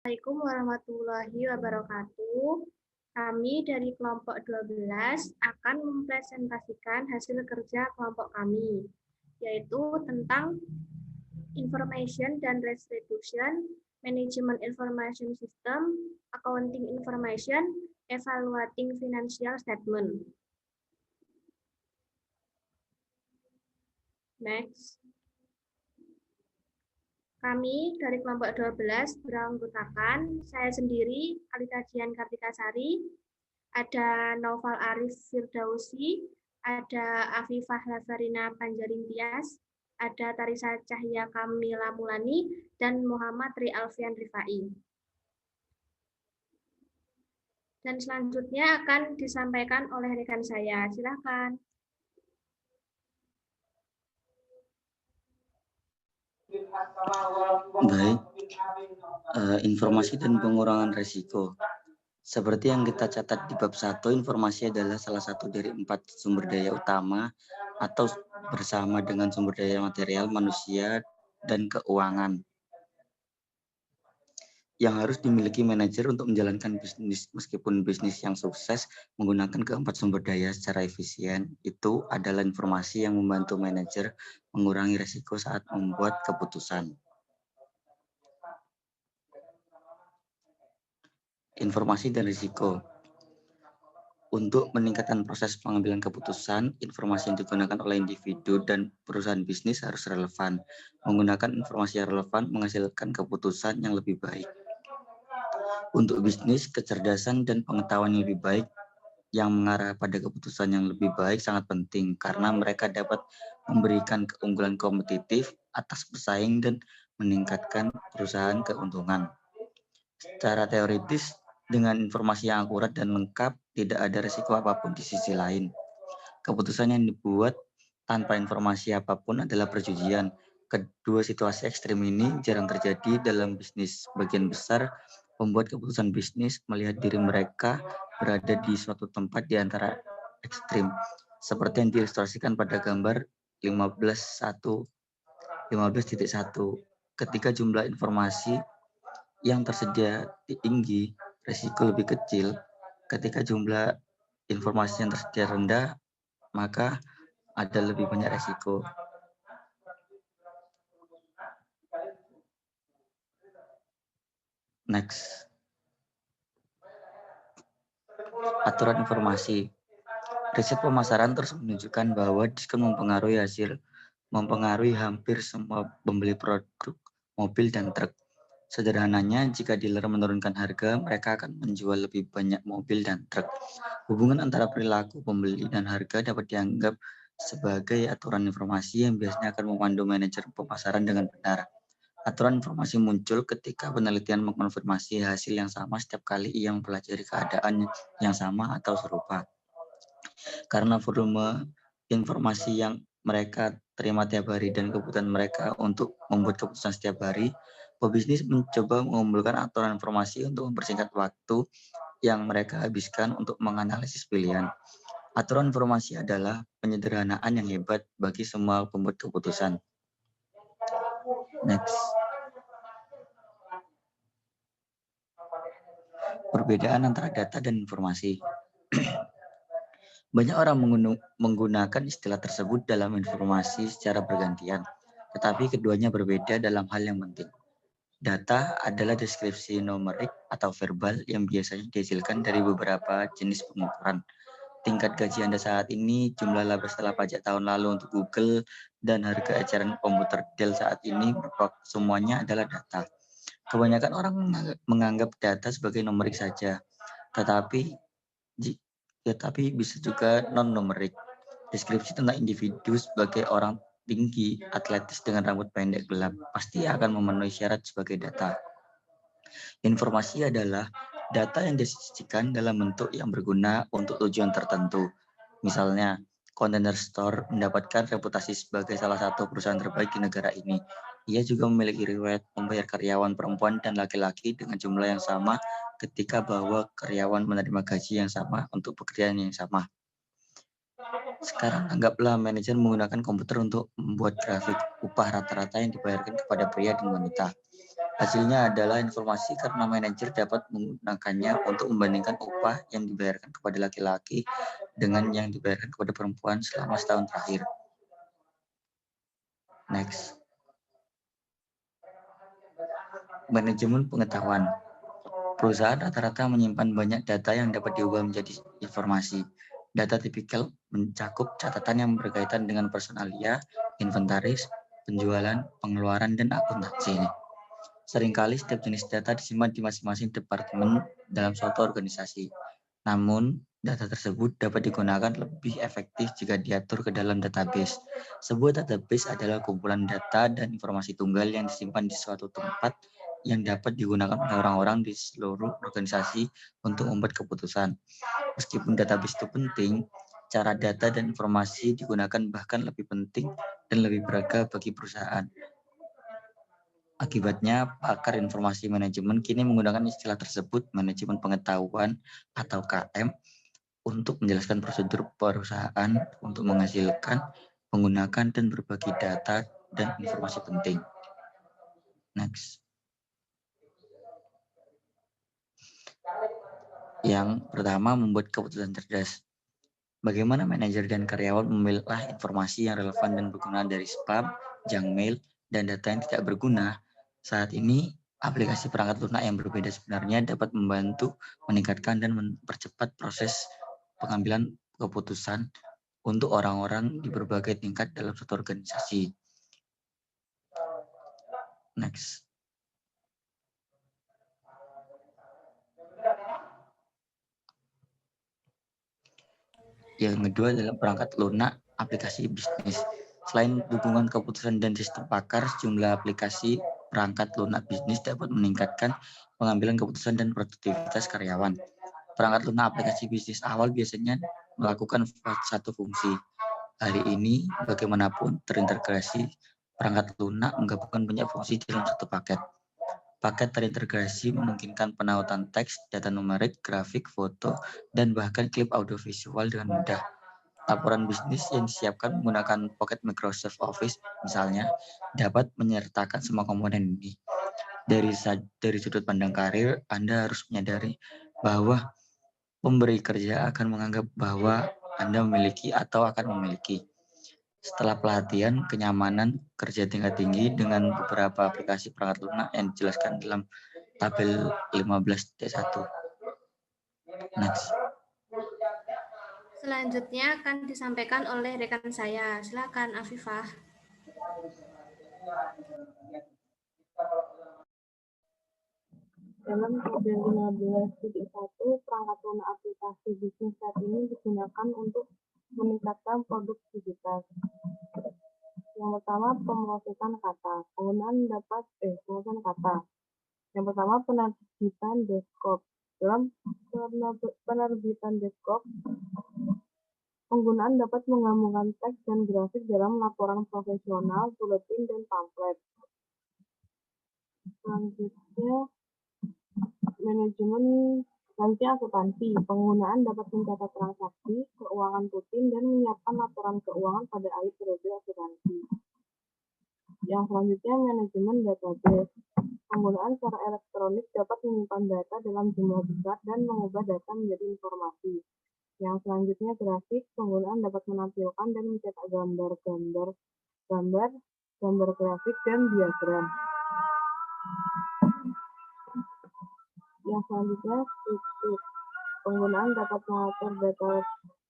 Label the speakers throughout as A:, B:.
A: Assalamualaikum warahmatullahi wabarakatuh. Kami dari kelompok 12 akan mempresentasikan hasil kerja kelompok kami, yaitu tentang Information dan Restitution, Management Information System, Accounting Information, Evaluating Financial Statement. Next. Kami dari kelompok 12 beranggotakan saya sendiri, Alita Dian Kartikasari, ada Naufal Arif Firdausi, ada Afifah Lavarina Panjaring Tias, ada Tarisa Cahya Kamila Mulani, dan Muhammad Tri Alfian Rifai. Dan selanjutnya akan disampaikan oleh rekan saya. Silakan.
B: Baik, informasi dan pengurangan risiko. Seperti yang kita catat di bab 1, informasi adalah salah satu dari 4 sumber daya utama atau bersama dengan sumber daya material, manusia, dan keuangan yang harus dimiliki manajer untuk menjalankan bisnis. Meskipun bisnis yang sukses menggunakan keempat sumber daya secara efisien, itu adalah informasi yang membantu manajer mengurangi risiko saat membuat keputusan. Informasi dan risiko. Untuk meningkatkan proses pengambilan keputusan, informasi yang digunakan oleh individu dan perusahaan bisnis harus relevan. Menggunakan informasi yang relevan menghasilkan keputusan yang lebih baik. Untuk bisnis, kecerdasan dan pengetahuan yang lebih baik yang mengarah pada keputusan yang lebih baik sangat penting karena mereka dapat memberikan keunggulan kompetitif atas pesaing dan meningkatkan perusahaan keuntungan. Secara teoritis, dengan informasi yang akurat dan lengkap, tidak ada risiko apapun di sisi lain. Keputusan yang dibuat tanpa informasi apapun adalah perjudian. Kedua situasi ekstrim ini jarang terjadi dalam bisnis. Sebagian besar pembuat keputusan bisnis melihat diri mereka berada di suatu tempat di antara ekstrim, seperti yang diilustrasikan pada gambar 15.1. Ketika jumlah informasi yang tersedia tinggi, risiko lebih kecil. Ketika jumlah informasi yang tersedia rendah, maka ada lebih banyak risiko. Next. Aturan informasi. Riset pemasaran terus menunjukkan bahwa diskon mempengaruhi hampir semua pembeli produk mobil dan truk. Sederhananya, jika dealer menurunkan harga, mereka akan menjual lebih banyak mobil dan truk. Hubungan antara perilaku pembeli dan harga dapat dianggap sebagai aturan informasi yang biasanya akan memandu manajer pemasaran dengan benar. Aturan informasi muncul ketika penelitian mengkonfirmasi hasil yang sama setiap kali ia mempelajari keadaan yang sama atau serupa. Karena volume informasi yang mereka terima tiap hari dan kebutuhan mereka untuk membuat keputusan setiap hari, pebisnis mencoba mengumpulkan aturan informasi untuk mempersingkat waktu yang mereka habiskan untuk menganalisis pilihan. Aturan informasi adalah penyederhanaan yang hebat bagi semua pembuat keputusan. Next. Perbedaan antara data dan informasi. Banyak orang menggunakan istilah tersebut dalam informasi secara bergantian, tetapi keduanya berbeda dalam hal yang penting. Data adalah deskripsi numerik atau verbal yang biasanya dihasilkan dari beberapa jenis pengukuran. Tingkat gaji Anda saat ini, jumlah laba setelah pajak tahun lalu untuk Google, dan harga eceran komputer Dell saat ini, semuanya adalah data. Kebanyakan orang menganggap data sebagai numerik saja, tetapi bisa juga non-numerik. Deskripsi tentang individu sebagai orang tinggi, atletis dengan rambut pendek gelap, pasti akan memenuhi syarat sebagai data. Informasi adalah data yang disajikan dalam bentuk yang berguna untuk tujuan tertentu. Misalnya, Container Store mendapatkan reputasi sebagai salah satu perusahaan terbaik di negara ini. Ia juga memiliki riwayat membayar karyawan perempuan dan laki-laki dengan jumlah yang sama ketika bahwa karyawan menerima gaji yang sama untuk pekerjaan yang sama. Sekarang anggaplah manajer menggunakan komputer untuk membuat grafik upah rata-rata yang dibayarkan kepada pria dan wanita. Hasilnya adalah informasi karena manajer dapat menggunakannya untuk membandingkan upah yang dibayarkan kepada laki-laki dengan yang dibayarkan kepada perempuan selama setahun terakhir. Next. Manajemen pengetahuan. Perusahaan rata-rata menyimpan banyak data yang dapat diubah menjadi informasi. Data tipikal mencakup catatan yang berkaitan dengan personalia, inventaris, penjualan, pengeluaran, dan akuntansi. Seringkali setiap jenis data disimpan di masing-masing departemen dalam suatu organisasi. Namun, data tersebut dapat digunakan lebih efektif jika diatur ke dalam database. Sebuah database adalah kumpulan data dan informasi tunggal yang disimpan di suatu tempat yang dapat digunakan oleh orang-orang di seluruh organisasi untuk membuat keputusan. Meskipun database itu penting, cara data dan informasi digunakan bahkan lebih penting dan lebih berharga bagi perusahaan. Akibatnya, pakar informasi manajemen kini menggunakan istilah tersebut, manajemen pengetahuan atau KM, untuk menjelaskan prosedur perusahaan untuk menghasilkan, menggunakan, dan berbagi data dan informasi penting. Next. Yang pertama, membuat keputusan cerdas. Bagaimana manajer dan karyawan memilah informasi yang relevan dan berguna dari spam, junk mail, dan data yang tidak berguna. Saat ini, aplikasi perangkat lunak yang berbeda sebenarnya dapat membantu meningkatkan dan mempercepat proses pengambilan keputusan untuk orang-orang di berbagai tingkat dalam suatu organisasi. Next. Yang kedua adalah perangkat lunak aplikasi bisnis. Selain dukungan keputusan dan sistem pakar, sejumlah aplikasi perangkat lunak bisnis dapat meningkatkan pengambilan keputusan dan produktivitas karyawan. Perangkat lunak aplikasi bisnis awal biasanya melakukan satu fungsi. Hari ini, bagaimanapun terintegrasi, perangkat lunak menggabungkan banyak fungsi dalam satu paket. Paket terintegrasi memungkinkan penautan teks, data numerik, grafik, foto, dan bahkan klip audiovisual dengan mudah. Laporan bisnis yang disiapkan menggunakan Pocket Microsoft Office, misalnya, dapat menyertakan semua komponen ini. Dari sudut pandang karir, Anda harus menyadari bahwa pemberi kerja akan menganggap bahwa Anda memiliki atau akan memiliki. Setelah pelatihan, kenyamanan kerja tingkat tinggi dengan beberapa aplikasi perangkat lunak yang dijelaskan dalam tabel 15D1. Next.
A: Selanjutnya akan disampaikan oleh rekan saya. Silakan Afifah.
C: Dalam tabel 15.1, perangkat lunak aplikasi bisnis saat ini digunakan untuk meningkatkan produktivitas. Yang pertama, pemrosesan kata. Pemrosesan kata. Yang pertama, penerbitan desktop. Dalam penerbitan desktop, penggunaan dapat menggabungkan teks dan grafik dalam laporan profesional, buletin, dan pamflet. Selanjutnya, manajemen akuntansi. Penggunaan dapat mencatat transaksi keuangan rutin dan menyiapkan laporan keuangan pada akhir periode akuntansi. Yang selanjutnya, manajemen database. Penggunaan secara elektronik dapat menyimpan data dalam jumlah besar dan mengubah data menjadi informasi. Yang selanjutnya, grafik. Penggunaan dapat menampilkan dan mencetak gambar grafik, dan diagram. Yang selanjutnya, spreadsheet. Penggunaan dapat mengatur data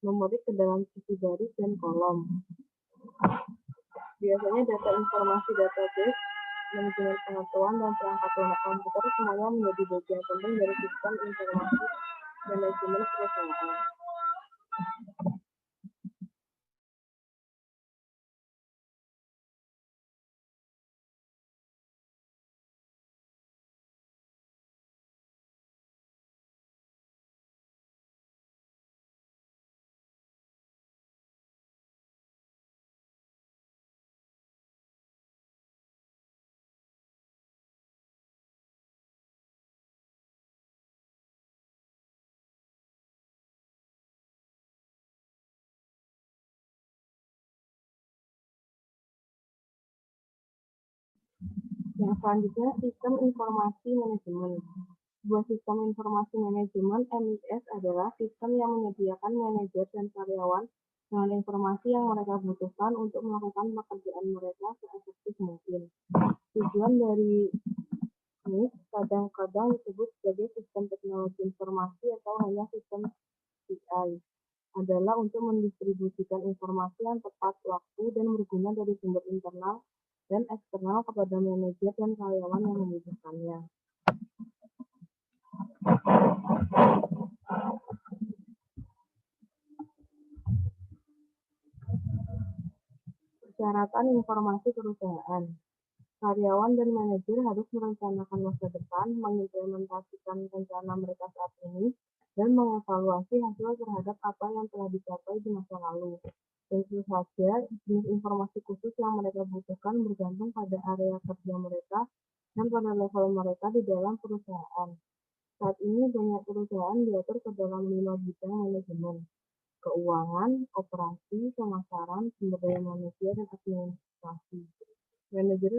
C: numerik ke dalam sisi baris dan kolom. Biasanya data informasi database, manajemen pengetahuan, dan perangkat lunak komputer semuanya menjadi bagian penting dari sistem informasi manajemen perusahaan. Yang selanjutnya, sistem informasi manajemen. Sebuah sistem informasi manajemen (MIS) adalah sistem yang menyediakan manajer dan karyawan dengan informasi yang mereka butuhkan untuk melakukan pekerjaan mereka seefektif mungkin. Tujuan dari MIS kadang-kadang disebut sebagai sistem teknologi informasi atau hanya sistem TI, adalah untuk mendistribusikan informasi yang tepat waktu dan berguna dari sumber internal dan eksternal kepada manajer dan karyawan yang membutuhkannya. Persyaratan informasi perusahaan. Karyawan dan manajer harus merencanakan masa depan, mengimplementasikan rencana mereka saat ini, dan mengevaluasi hasil terhadap apa yang telah dicapai di masa lalu. Tentu saja, jenis informasi khusus yang mereka butuhkan bergantung pada area kerja mereka dan pada level mereka di dalam perusahaan. Saat ini banyak perusahaan diatur ke dalam 5 bidang manajemen: keuangan, operasi, pemasaran, sumber daya manusia, dan administrasi. Manajer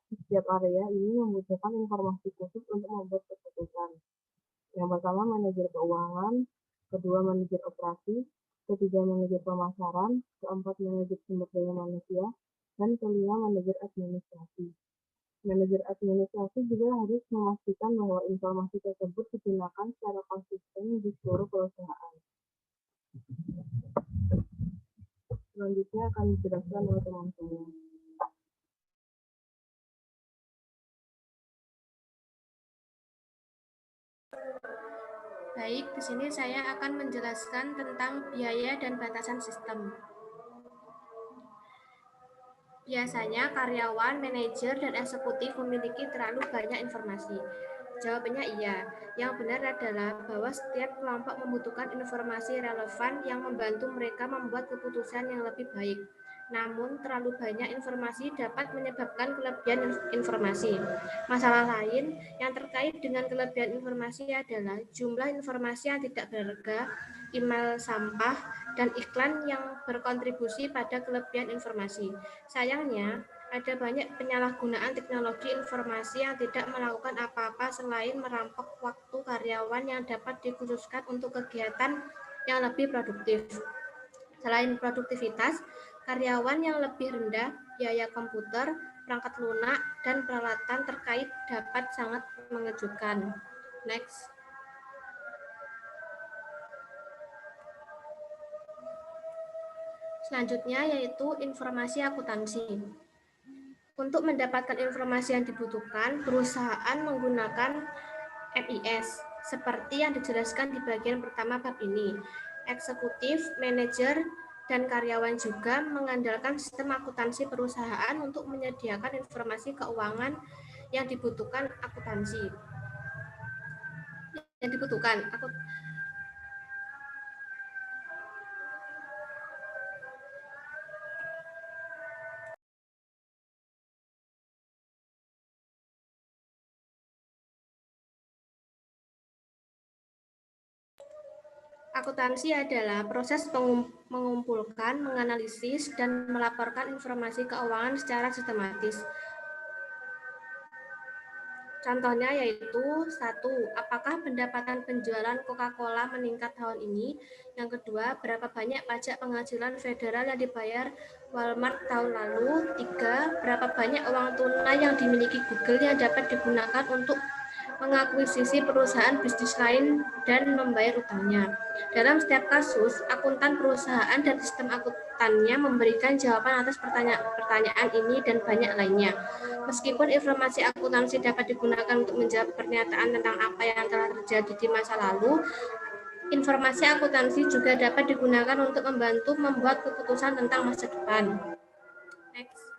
C: di setiap area ini membutuhkan informasi khusus untuk membuat keputusan. Yang pertama, manajer keuangan, kedua, manajer operasi, ketiga, manajer pemasaran, keempat, manajer sumber daya manusia, dan kelima, manajer administrasi. Manajer administrasi juga harus memastikan bahwa informasi tersebut digunakan secara konsisten di seluruh perusahaan. Selanjutnya akan dijelaskan oleh teman saya.
A: Baik, di sini saya akan menjelaskan tentang biaya dan batasan sistem. Biasanya karyawan, manajer, dan eksekutif memiliki terlalu banyak informasi. Jawabannya iya. Yang benar adalah bahwa setiap kelompok membutuhkan informasi relevan yang membantu mereka membuat keputusan yang lebih baik. Namun, terlalu banyak informasi dapat menyebabkan kelebihan informasi. Masalah lain yang terkait dengan kelebihan informasi adalah jumlah informasi yang tidak berharga, email sampah, dan iklan yang berkontribusi pada kelebihan informasi. Sayangnya, ada banyak penyalahgunaan teknologi informasi yang tidak melakukan apa-apa selain merampok waktu karyawan yang dapat dikhususkan untuk kegiatan yang lebih produktif. Selain produktivitas, karyawan yang lebih rendah, biaya komputer, perangkat lunak, dan peralatan terkait dapat sangat mengejutkan. Next. Selanjutnya yaitu informasi akuntansi. Untuk mendapatkan informasi yang dibutuhkan, perusahaan menggunakan MIS, seperti yang dijelaskan di bagian pertama bab ini. Eksekutif, manajer, dan karyawan juga mengandalkan sistem akuntansi perusahaan untuk menyediakan informasi keuangan yang dibutuhkan akuntansi. Akuntansi adalah proses mengumpulkan, menganalisis, dan melaporkan informasi keuangan secara sistematis. Contohnya yaitu 1. Apakah pendapatan penjualan Coca-Cola meningkat tahun ini? Yang kedua, berapa banyak pajak penghasilan federal yang dibayar Walmart tahun lalu? 3. Berapa banyak uang tunai yang dimiliki Google yang dapat digunakan untuk mengakuisisi perusahaan bisnis lain dan membayar utangnya. Dalam setiap kasus, akuntan perusahaan dan sistem akuntannya memberikan jawaban atas pertanyaan ini dan banyak lainnya. Meskipun informasi akuntansi dapat digunakan untuk menjawab pernyataan tentang apa yang telah terjadi di masa lalu, informasi akuntansi juga dapat digunakan untuk membantu membuat keputusan tentang masa depan. Next.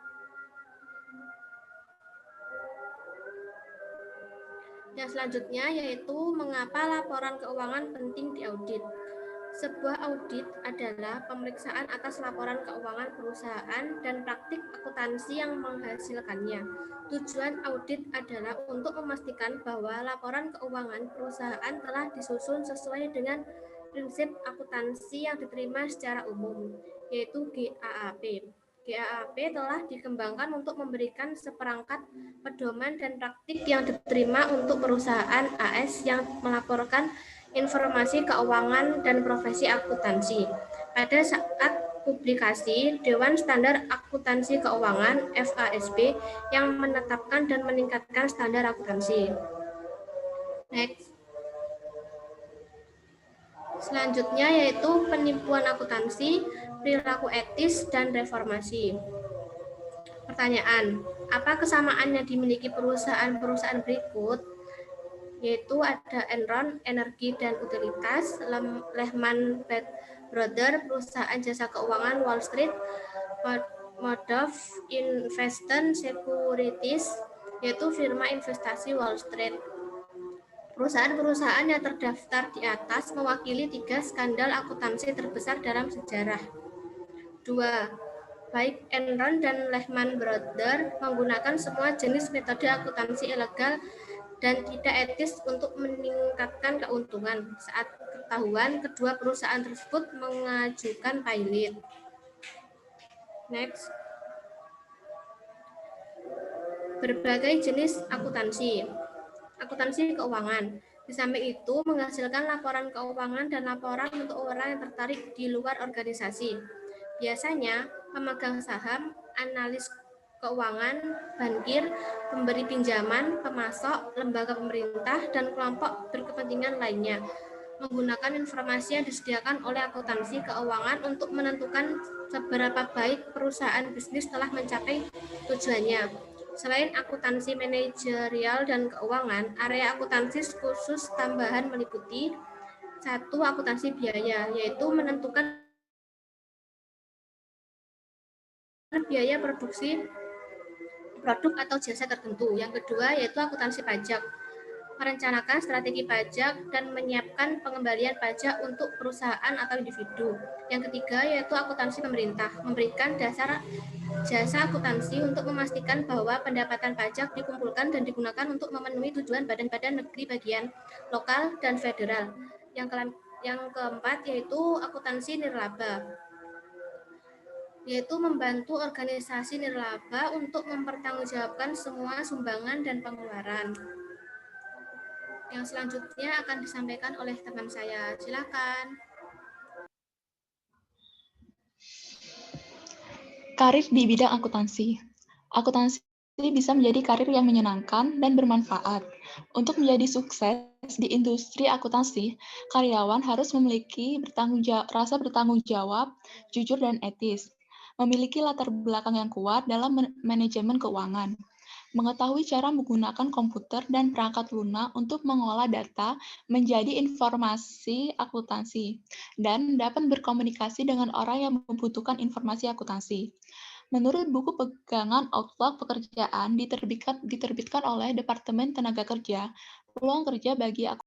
A: Yang selanjutnya yaitu mengapa laporan keuangan penting diaudit. Sebuah audit adalah pemeriksaan atas laporan keuangan perusahaan dan praktik akuntansi yang menghasilkannya. Tujuan audit adalah untuk memastikan bahwa laporan keuangan perusahaan telah disusun sesuai dengan prinsip akuntansi yang diterima secara umum, yaitu GAAP. GAAP telah dikembangkan untuk memberikan seperangkat pedoman dan praktik yang diterima untuk perusahaan AS yang melaporkan informasi keuangan dan profesi akuntansi. Pada saat publikasi, Dewan Standar Akuntansi Keuangan (FASB) yang menetapkan dan meningkatkan standar akuntansi. Next. Selanjutnya yaitu penipuan akuntansi, perilaku etis, dan reformasi. Pertanyaan, apa kesamaan yang dimiliki perusahaan-perusahaan berikut? Yaitu ada Enron, Energi dan Utilitas, Lehman Brothers, perusahaan jasa keuangan Wall Street, Madoff Investment Securities, yaitu firma investasi Wall Street. Perusahaan-perusahaan yang terdaftar di atas mewakili 3 skandal akuntansi terbesar dalam sejarah. 2. Baik Enron dan Lehman Brothers menggunakan semua jenis metode akuntansi ilegal dan tidak etis untuk meningkatkan keuntungan. Saat ketahuan, kedua perusahaan tersebut mengajukan pilot. Next. Berbagai jenis akuntansi. Akuntansi keuangan. Di samping itu, menghasilkan laporan keuangan dan laporan untuk orang yang tertarik di luar organisasi. Biasanya, pemegang saham, analis keuangan, bankir, pemberi pinjaman, pemasok, lembaga pemerintah, dan kelompok berkepentingan lainnya menggunakan informasi yang disediakan oleh akuntansi keuangan untuk menentukan seberapa baik perusahaan bisnis telah mencapai tujuannya. Selain akuntansi manajerial dan keuangan, area akuntansi khusus tambahan meliputi 1. Akuntansi biaya, yaitu menentukan biaya produksi produk atau jasa tertentu. Yang kedua yaitu akuntansi pajak, merencanakan strategi pajak dan menyiapkan pengembalian pajak untuk perusahaan atau individu. Yang ketiga yaitu akuntansi pemerintah, memberikan dasar jasa akuntansi untuk memastikan bahwa pendapatan pajak dikumpulkan dan digunakan untuk memenuhi tujuan badan-badan negeri bagian lokal dan federal. Yang keempat yaitu akuntansi nirlaba, yaitu membantu organisasi nirlaba untuk mempertanggungjawabkan semua sumbangan dan pengeluaran. Yang selanjutnya akan disampaikan oleh teman saya. Silakan.
D: Karir di bidang akuntansi. Akuntansi bisa menjadi karir yang menyenangkan dan bermanfaat. Untuk menjadi sukses di industri akuntansi, karyawan harus memiliki rasa bertanggung jawab, jujur dan etis, memiliki latar belakang yang kuat dalam manajemen keuangan, mengetahui cara menggunakan komputer dan perangkat lunak untuk mengolah data menjadi informasi akuntansi, dan dapat berkomunikasi dengan orang yang membutuhkan informasi akuntansi. Menurut buku pegangan Outlook Pekerjaan diterbitkan oleh Departemen Tenaga Kerja, peluang kerja bagi